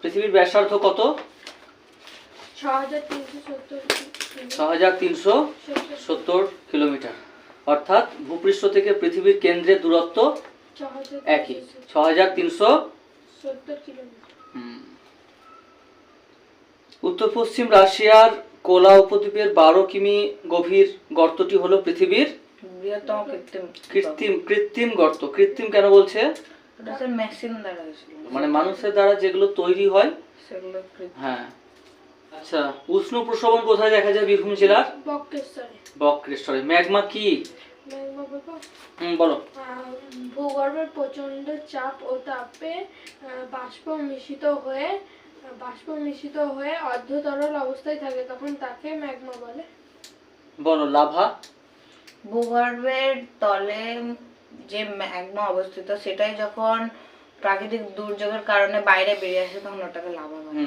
পৃথিবীর ব্যাসার্ধ কত? 6370 কিলোমিটার। অর্থাৎ ভূপৃষ্ঠ থেকে পৃথিবীর কেন্দ্রের দূরত্ব একই, 6370 কিলোমিটার। উত্তর পশ্চিম রাশিয়ার কোলা উপদ্বীপের 12 কিমি গভীর গর্তটি হলো পৃথিবীর বৃহত্তম কৃত্রিম গর্ত। কৃত্রিম কেন বলছে? মানে মানুষের দ্বারা যেগুলো তৈরি হয় সেগুলো। হ্যাঁ, আচ্ছা, উষ্ণ প্রসবন কোথায় দেখা যায় বীরভূম জেলার? বক্রেশ্বরে। ম্যাগমা কি? বলো। ভূগর্ভের প্রচন্ড চাপ ও তাপে বাষ্প মিশ্রিত হয়ে অর্ধ তরল অবস্থায় থাকে, তখন তাকে ম্যাগমা বলে। বলো। লাভা। ভূগর্ভের তলে যে ম্যাগমা অবস্থিত সেটাই যখন প্রাকৃতিক দুর্যোগের কারণে বাইরে বেরিয়ে আসে তখন ওটাকে লাভা বলে।